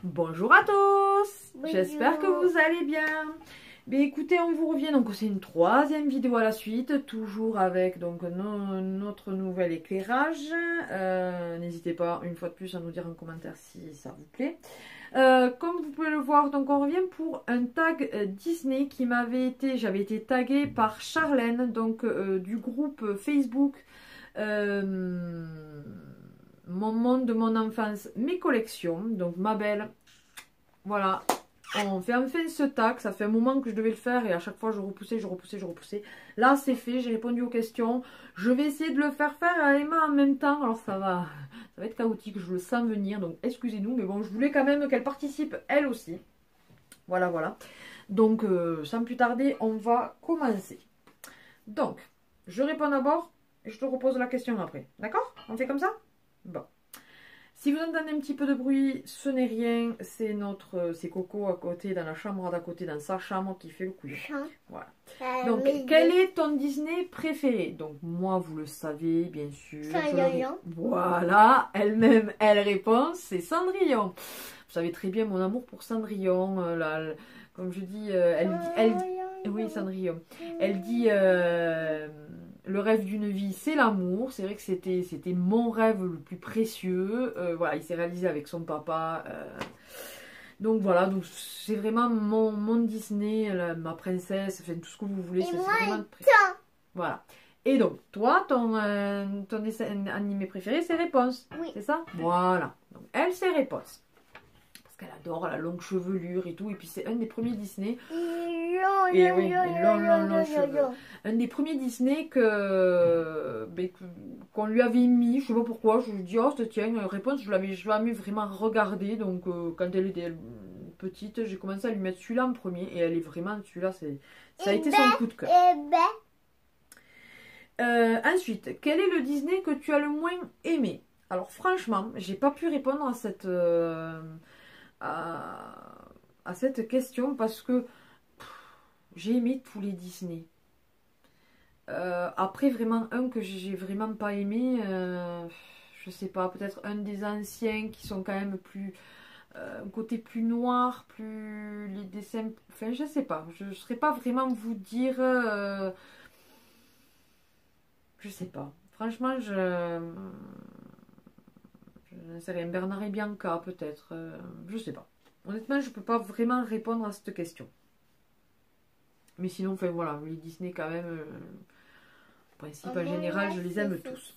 Bonjour à tous. Bonjour. J'espère que vous allez bien. Mais écoutez, on vous revient, donc c'est une troisième vidéo à la suite, toujours avec donc notre nouvel éclairage. N'hésitez pas une fois de plus à nous dire en commentaire si ça vous plaît. Comme vous pouvez le voir, donc on revient pour un tag Disney qui j'avais été taguée par Charlène, donc du groupe Facebook Mon monde de mon enfance, mes collections. Donc ma belle, voilà, on fait enfin ce tag. Ça fait un moment que je devais le faire et à chaque fois je repoussais. Là c'est fait, j'ai répondu aux questions. Je vais essayer de le faire à Emma en même temps. Alors ça va être chaotique, je le sens venir, donc excusez-nous, mais bon, je voulais quand même qu'elle participe elle aussi. Voilà. Donc sans plus tarder, on va commencer. Donc je réponds d'abord et je te repose la question après, d'accord? On fait comme ça? Bon. Si vous entendez un petit peu de bruit, ce n'est rien, c'est Coco à côté, dans la chambre d'à côté, dans sa chambre, qui fait le couillon. Voilà. Donc, quel est ton Disney préféré? Donc, moi, vous le savez, bien sûr. Cendrillon. Voilà, elle-même, elle répond, c'est Cendrillon. Vous savez très bien mon amour pour Cendrillon. Comme je dis, oui, Cendrillon. Elle dit... le rêve d'une vie, c'est l'amour. C'est vrai que c'était mon rêve le plus précieux. Voilà, il s'est réalisé avec son papa. Donc voilà, donc c'est vraiment mon Disney, ma princesse, enfin tout ce que vous voulez. Et moi, vraiment voilà. Et donc, toi, ton dessin animé préféré, c'est Réponse. Oui. C'est ça? Voilà. Donc, elle, c'est Réponse. Parce qu'elle adore la longue chevelure et tout. Et puis, c'est un des premiers Disney. Et oui, les longs cheveux. Un des premiers Disney qu'on lui avait mis, je sais pas pourquoi, je lui dis oh tiens, Réponse, je l'avais jamais vraiment regardé, donc quand elle était petite, j'ai commencé à lui mettre celui-là en premier, et elle est vraiment, celui-là, ça a été son coup de cœur. Ensuite, quel est le Disney que tu as le moins aimé? Alors franchement, j'ai pas pu répondre à cette question parce que j'ai aimé tous les Disney. Après, vraiment, un que j'ai vraiment pas aimé, je sais pas, peut-être un des anciens qui sont quand même plus... un côté plus noir, plus... les dessins... Enfin, je sais pas, je saurais pas vraiment vous dire... je sais pas. Franchement, je ne sais rien. Bernard et Bianca, peut-être. Je sais pas. Honnêtement, je peux pas vraiment répondre à cette question. Mais sinon, enfin voilà, les Disney quand même... En principe, en général, je les aime tous.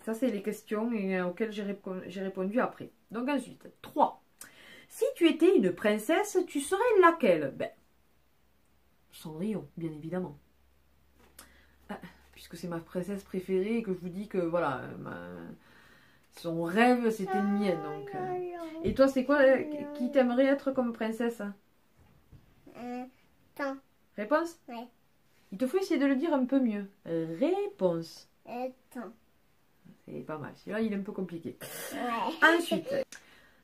Ça, c'est les questions auxquelles j'ai répondu après. Donc ensuite, 3. Si tu étais une princesse, tu serais laquelle? Ben, Cendrillon, bien évidemment. Puisque c'est ma princesse préférée et que je vous dis que, voilà, son rêve, c'était le mien. Donc, Et toi, c'est quoi qui t'aimerait être comme princesse? Réponse? Ouais. Il te faut essayer de le dire un peu mieux. Réponse. C'est pas mal. Celui-là, il est un peu compliqué. Ouais. Ensuite,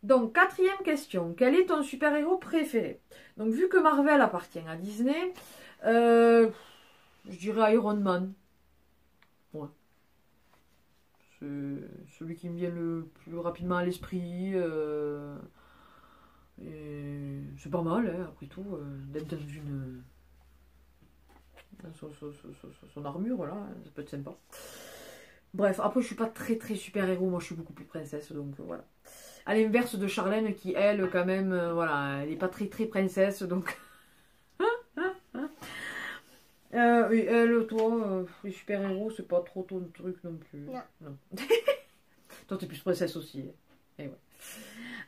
donc, 4e question. Quel est ton super-héros préféré? Donc, vu que Marvel appartient à Disney, je dirais Iron Man. Ouais. C'est celui qui me vient le plus rapidement à l'esprit. C'est pas mal, hein, après tout, d'être dans son armure, là, ça peut être sympa. Bref, après je suis pas très super-héros, moi je suis beaucoup plus princesse, donc voilà. À l'inverse de Charlène qui, elle, quand même, voilà, elle est pas très princesse, donc... et elle, toi, les super-héros, c'est pas trop ton truc non plus. Non. Toi, t'es plus princesse aussi. Et ouais.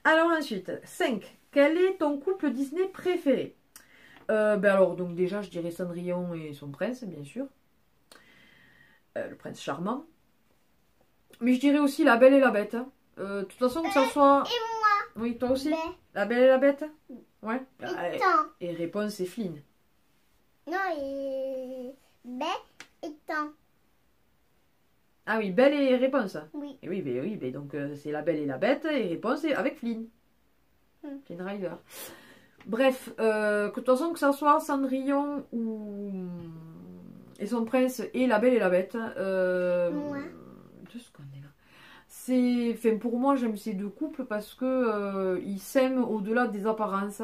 Alors ensuite, 5. Quel est ton couple Disney préféré? Ben alors, donc déjà, je dirais Cendrillon et son prince, bien sûr. Le prince charmant. Mais je dirais aussi La Belle et la Bête. De toute façon, que ça soit... Et moi? Oui, toi aussi? La Belle et la Bête? Ouais. Et réponse, c'est Flynn. Non, et... Belle et temps. Ah oui, Belle et réponse. Oui. Et oui, donc c'est La Belle et la Bête et réponse avec Flynn. Flynn Rider. Bref, que de toute façon, que ça soit Cendrillon et son prince et La Belle et la Bête, de ce qu'on est là, pour moi, j'aime ces deux couples parce que ils s'aiment au-delà des apparences.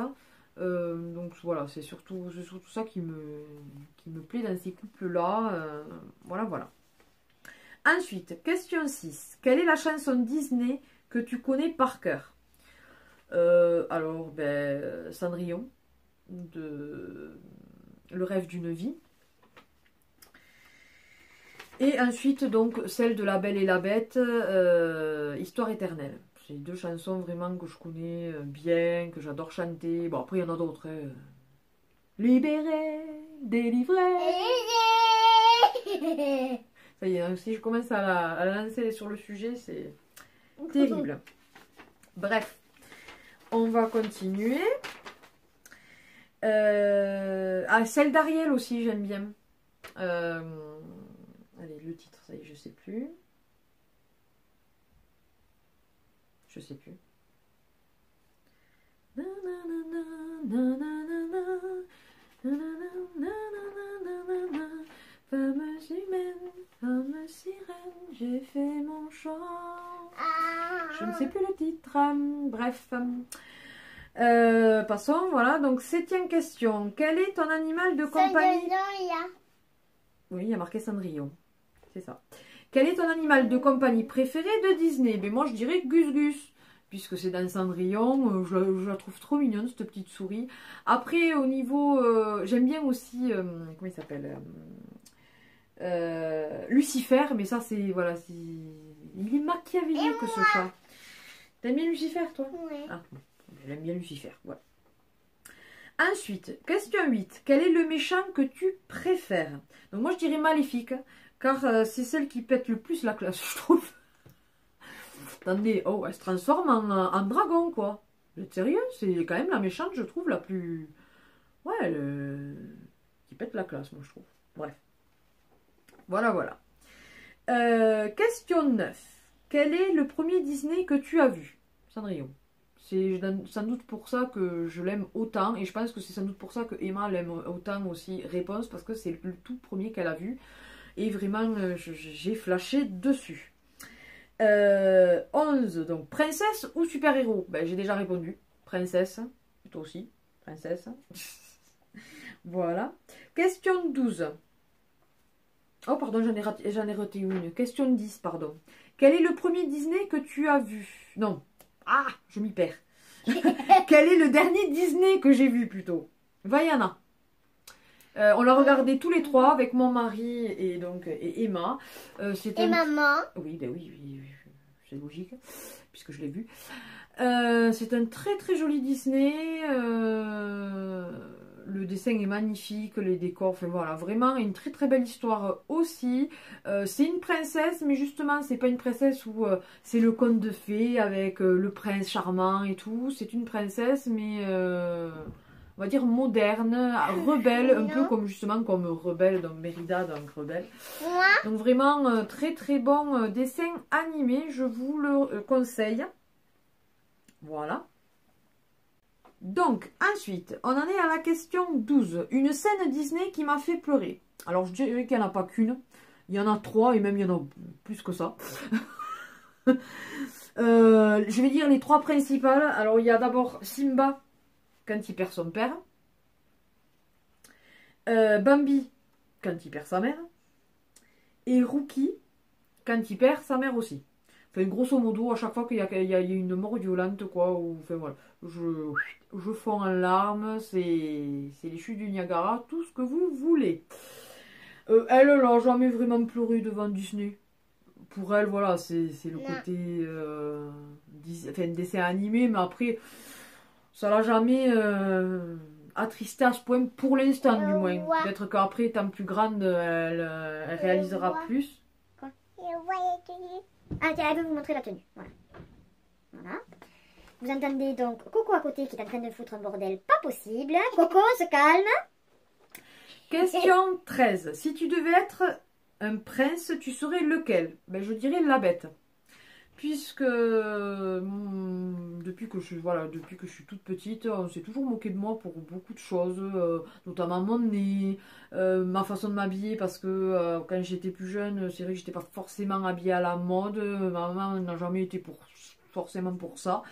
Donc voilà, c'est surtout ça qui me plaît dans ces couples-là. Voilà, voilà. Ensuite, question 6. Quelle est la chanson Disney que tu connais par cœur? Alors, ben, Cendrillon, de Le rêve d'une vie. Et ensuite, donc, celle de La Belle et la Bête, Histoire éternelle. C'est deux chansons vraiment que je connais bien, que j'adore chanter. Bon, après, il y en a d'autres. Hein. Libéré, délivré. Ça y est, si je commence à la lancer sur le sujet, c'est terrible. Bref, on va continuer. Celle d'Ariel aussi, j'aime bien. Allez, le titre, ça y est, je sais plus. Je sais plus. Fameuse humaine, fameuse sirène, j'ai fait mon chant. Je ne sais plus le titre. Bref. Passons, voilà. Donc, 7e question. Quel est ton animal de compagnie? Oui, il y a marqué Cendrillon. C'est ça. Quel est ton animal de compagnie préféré de Disney? Ben moi, je dirais Gus Gus. Puisque c'est dans Cendrillon. Je la trouve trop mignonne, cette petite souris. Après, au niveau... j'aime bien aussi... comment il s'appelle Lucifer. Mais ça, c'est... Voilà, il est machiavélique, ce chat. T'aimes bien Lucifer, toi? Oui. Ah, j'aime bien Lucifer. Voilà. Ensuite, question 8. Quel est le méchant que tu préfères? Donc moi je dirais Maléfique, car c'est celle qui pète le plus la classe, je trouve. Attendez, oh, elle se transforme en dragon, quoi. Vous êtes sérieux? C'est quand même la méchante, je trouve, la plus... Ouais, qui pète la classe, moi je trouve. Bref. Voilà, voilà. Question 9. Quel est le premier Disney que tu as vu? Cendrillon. C'est sans doute pour ça que je l'aime autant. Et je pense que c'est sans doute pour ça que Emma l'aime autant aussi. Réponse, parce que c'est le tout premier qu'elle a vu. Et vraiment, j'ai flashé dessus. 11. Donc, princesse ou super-héros? Ben, j'ai déjà répondu. Princesse. Et toi aussi. Princesse. Voilà. Question 12. Oh, pardon, j'en ai raté une. Question 10, pardon. Quel est le premier Disney que tu as vu? Non. Ah, je m'y perds. Quel est le dernier Disney que j'ai vu plutôt? Vaiana. On l'a regardé tous les trois avec mon mari et Emma. Et maman. Oui, ben oui, c'est logique puisque je l'ai vu. C'est un très très joli Disney. Le dessin est magnifique, les décors, enfin voilà, vraiment une très très belle histoire aussi. C'est une princesse, mais justement, c'est pas une princesse où c'est le conte de fées avec le prince charmant et tout. C'est une princesse, mais on va dire moderne, rebelle, un peu comme justement comme Rebelle dans Mérida, donc Rebelle. Donc vraiment très très bon dessin animé, je vous le conseille. Voilà. Donc, ensuite, on en est à la question 12. Une scène Disney qui m'a fait pleurer. Alors, je dirais qu'il n'y en a pas qu'une. Il y en a 3 et même il y en a plus que ça. Je vais dire les 3 principales. Alors, il y a d'abord Simba quand il perd son père. Bambi quand il perd sa mère. Et Rookie quand il perd sa mère aussi. Enfin, grosso modo, à chaque fois qu'il y a une mort violente, quoi, ou, enfin voilà, je fonds en larmes, c'est les chutes du Niagara, tout ce que vous voulez. Elle n'a jamais vraiment pleuré devant Disney. Pour elle, voilà, c'est le côté dessin animé, mais après, ça l'a jamais attristé à ce point, pour l'instant du moins. Peut-être qu'après, étant plus grande, elle réalisera plus. Ah tiens, elle veut vous montrer la tenue. Voilà. Voilà. Vous entendez donc Coco à côté qui est en train de foutre un bordel pas possible. Coco, se calme. Question 13. Si tu devais être un prince, tu serais lequel? Ben, je dirais la Bête. puisque depuis que je suis toute petite, on s'est toujours moqué de moi pour beaucoup de choses, notamment mon nez, ma façon de m'habiller, parce que quand j'étais plus jeune, c'est vrai que j'étais pas forcément habillée à la mode, ma maman n'a jamais été forcément pour ça.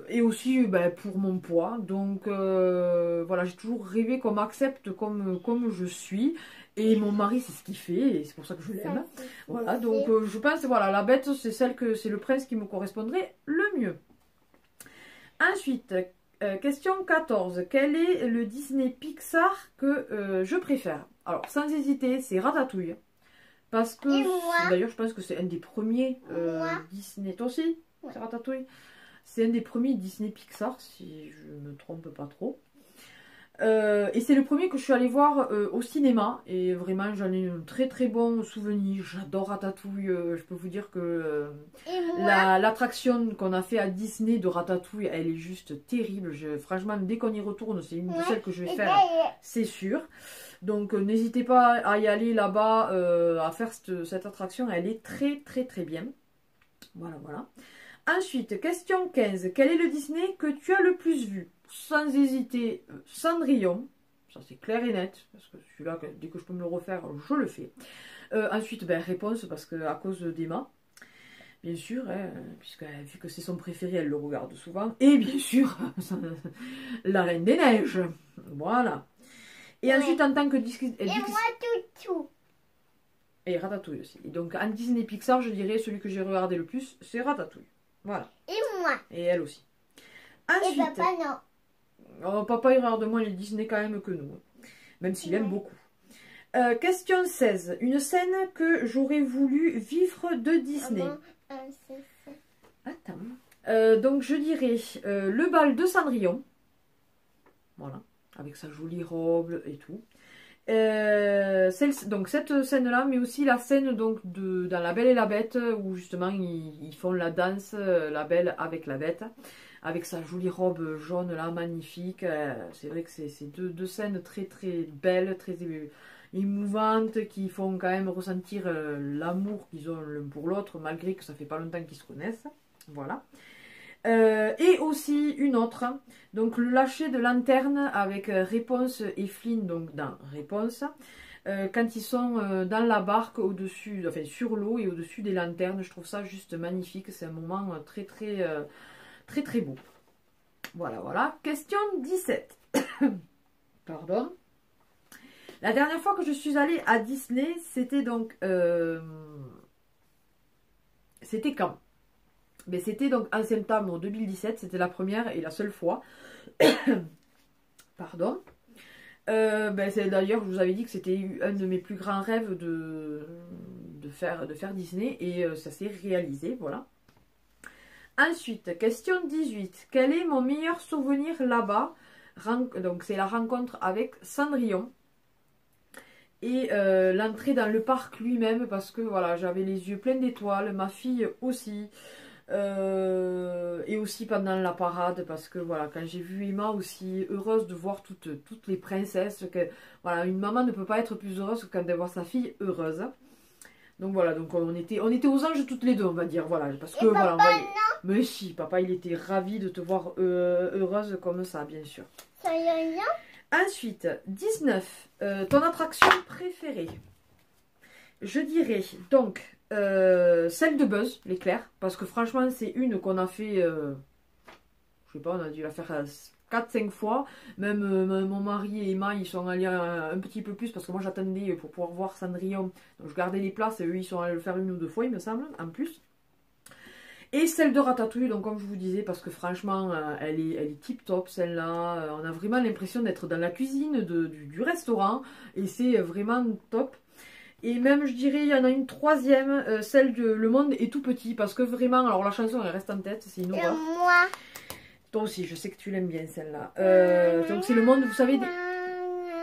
Et aussi ben, pour mon poids, donc voilà, j'ai toujours rêvé qu'on m'accepte comme je suis, et mon mari c'est ce qu'il fait et c'est pour ça que je l'aime. Voilà, donc je pense voilà, la bête c'est le prince qui me correspondrait le mieux. Ensuite, question 14, quel est le Disney Pixar que je préfère? Alors sans hésiter, c'est Ratatouille, parce que d'ailleurs je pense que c'est un des premiers Disney. Toi aussi? Ouais. C'est Ratatouille. C'est un des premiers Disney Pixar, si je ne me trompe pas trop. Et c'est le premier que je suis allée voir au cinéma. Et vraiment, j'en ai un très très bon souvenir. J'adore Ratatouille. Je peux vous dire que l'attraction qu'on a fait à Disney de Ratatouille, elle est juste terrible. Franchement, dès qu'on y retourne, c'est une de celles que je vais faire, c'est sûr. Donc n'hésitez pas à y aller là-bas, à faire cette attraction. Elle est très très très bien. Voilà, voilà. Ensuite, question 15. Quel est le Disney que tu as le plus vu? Sans hésiter, Cendrillon. Ça, c'est clair et net. Parce que celui-là, dès que je peux me le refaire, je le fais. Ensuite, ben, réponse, parce que à cause d'Emma. Bien sûr, hein, puisque vu que c'est son préféré, elle le regarde souvent. Et bien sûr, La Reine des Neiges. Voilà. Et ensuite, en tant que Disney... Et moi, tout. Et Ratatouille aussi. Et donc, en Disney Pixar, je dirais, celui que j'ai regardé le plus, c'est Ratatouille. Voilà. Et moi. Et elle aussi. Ensuite, et papa, non. Oh, papa, il regarde moins les Disney quand même que nous. Même s'il aime beaucoup. Question 16. Une scène que j'aurais voulu vivre de Disney. Attends. Donc, je dirais le bal de Cendrillon. Voilà. Avec sa jolie robe et tout. Donc cette scène-là, mais aussi la scène donc dans La Belle et la Bête, où justement ils font la danse, la Belle avec la Bête, avec sa jolie robe jaune là, magnifique. C'est vrai que c'est deux scènes très très belles, très émouvantes, qui font quand même ressentir l'amour qu'ils ont l'un pour l'autre, malgré que ça fait pas longtemps qu'ils se connaissent. Voilà. Et aussi une autre, donc le lâcher de lanterne avec Réponse et Flynn, donc dans Réponse, quand ils sont dans la barque au-dessus, enfin sur l'eau et au-dessus des lanternes. Je trouve ça juste magnifique, c'est un moment très très beau. Voilà, voilà. Question 17. Pardon. La dernière fois que je suis allée à Disney, c'était donc... c'était quand? Mais c'était donc en septembre 2017, c'était la première et la seule fois. Pardon. D'ailleurs, je vous avais dit que c'était un de mes plus grands rêves de faire Disney et ça s'est réalisé, voilà. Ensuite, question 18. Quel est mon meilleur souvenir là-bas? Donc c'est la rencontre avec Cendrillon. Et l'entrée dans le parc lui-même, parce que voilà, j'avais les yeux pleins d'étoiles, ma fille aussi. Et aussi pendant la parade, parce que voilà, quand j'ai vu Emma aussi heureuse de voir toutes les princesses, que voilà, une maman ne peut pas être plus heureuse que quand elle voit sa fille heureuse. Donc voilà, donc on était aux anges toutes les deux, on va dire, voilà, parce que voilà, papa, non. Mais si, papa il était ravi de te voir heureuse comme ça, bien sûr. Ça y est rien. Ensuite, 19, ton attraction préférée? Je dirais donc celle de Buzz, l'éclair, parce que franchement c'est une qu'on a fait, je sais pas, on a dû la faire 4-5 fois, même mon mari et Emma ils sont allés un petit peu plus, parce que moi j'attendais pour pouvoir voir Cendrillon, donc je gardais les places et eux ils sont allés le faire 1 ou 2 fois il me semble, en plus. Et celle de Ratatouille, donc comme je vous disais, parce que franchement elle est tip top celle-là, on a vraiment l'impression d'être dans la cuisine du restaurant, et c'est vraiment top. Et même, je dirais, il y en a une troisième, celle de Le Monde est tout petit, parce que vraiment, alors la chanson, elle reste en tête, c'est une horreur. Moi. Toi aussi, je sais que tu l'aimes bien, celle-là. Donc c'est Le Monde, vous savez,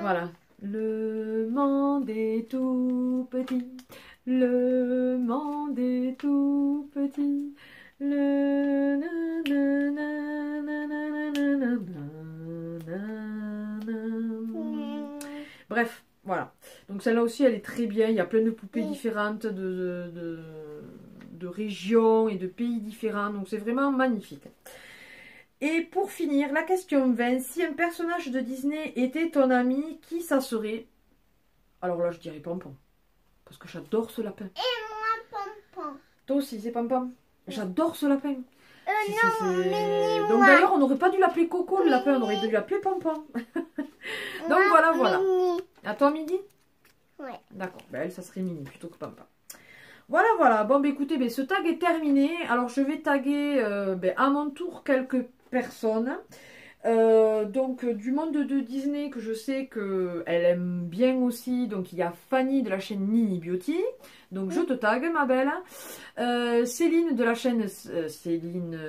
voilà. Le monde est tout petit, le monde est tout petit, le... Bref. Voilà, donc celle-là aussi elle est très bien, il y a plein de poupées différentes, de régions et de pays différents. Donc c'est vraiment magnifique. Et pour finir, la question 20. Si un personnage de Disney était ton ami, qui ça serait? Alors là, je dirais Pompon. Parce que j'adore ce lapin. Et moi, Pompon. Toi aussi, c'est Pompon. J'adore ce lapin. Non, donc d'ailleurs, on n'aurait pas dû l'appeler Coco, le lapin. On aurait dû l'appeler Pompon. Donc voilà, voilà. À toi, Midi? Ouais. D'accord. Ben, elle, ça serait Mini plutôt que Pompon. Voilà, voilà. Bon, ben écoutez, ben, ce tag est terminé. Alors, je vais taguer à mon tour quelques personnes. Donc du monde de Disney que je sais qu'elle aime bien aussi. Donc il y a Fanny de la chaîne Nini Beauty. Donc je te tag, ma belle. Céline de la chaîne Céline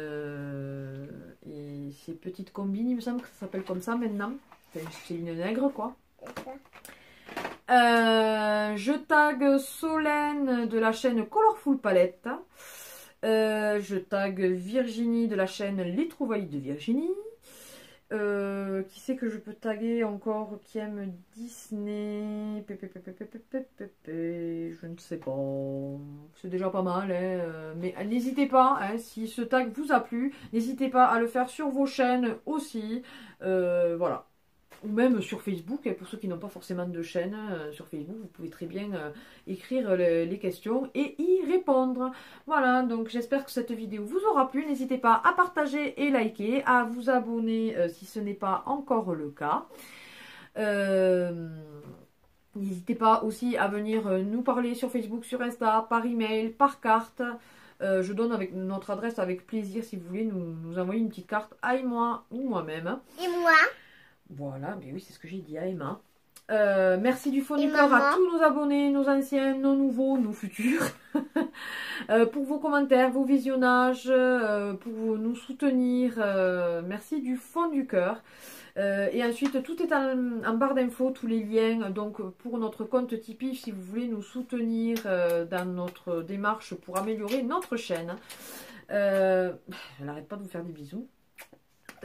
et ses petites combines, il me semble que ça s'appelle comme ça maintenant. Enfin, Céline Nègre, quoi. Je tag Solène de la chaîne Colorful Palette. Je tag Virginie de la chaîne Les Trouvailles de Virginie. Qui c'est que je peux taguer encore qui aime Disney? Je ne sais pas. C'est déjà pas mal. Hein. Mais n'hésitez pas, hein, si ce tag vous a plu, n'hésitez pas à le faire sur vos chaînes aussi. Voilà. Ou même sur Facebook, pour ceux qui n'ont pas forcément de chaîne sur Facebook, vous pouvez très bien écrire les questions et y répondre. Voilà, donc j'espère que cette vidéo vous aura plu. N'hésitez pas à partager et liker, à vous abonner si ce n'est pas encore le cas. N'hésitez pas aussi à venir nous parler sur Facebook, sur Insta, par email, par carte. Je donne avec notre adresse avec plaisir si vous voulez nous envoyer une petite carte à moi ou moi-même. Et moi? Voilà, mais oui, c'est ce que j'ai dit à Emma. Merci du fond du cœur à tous nos abonnés, nos anciens, nos nouveaux, nos futurs. Pour vos commentaires, vos visionnages, pour nous soutenir. Merci du fond du cœur. Et ensuite, tout est en barre d'infos, tous les liens. Donc, pour notre compte Tipeee, si vous voulez nous soutenir dans notre démarche pour améliorer notre chaîne. Elle n'arrête pas de vous faire des bisous.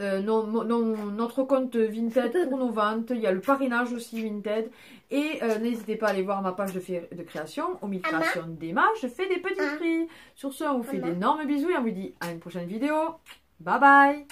Notre compte Vinted pour nos ventes, il y a le parrainage aussi Vinted et n'hésitez pas à aller voir ma page de création, au milieu création d'Emma, je fais des petits prix. Sur ce, on vous fait d'énormes bisous et on vous dit à une prochaine vidéo. Bye bye.